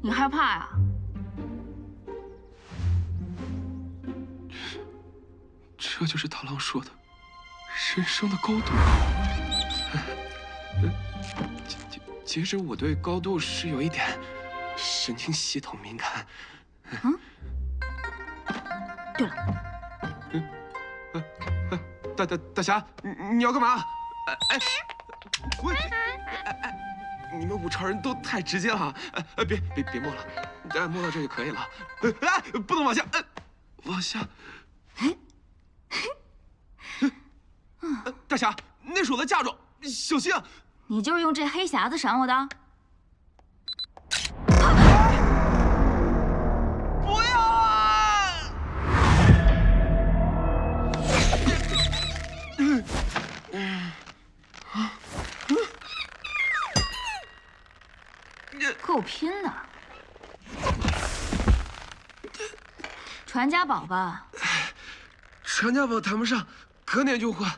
你害怕呀？这就是大郎说的人生的高度。其实我对高度是有一点神经系统敏感。嗯。对了，大侠，你要干嘛？哎，我你们五朝人都太直接了。别摸了，摸到这就可以了。哎，不能往下，往下。大侠，那是我的嫁妆，小心啊！你就是用这黑匣子闪我的？不要啊！够拼的，传家宝吧？传家宝谈不上，可撵就换。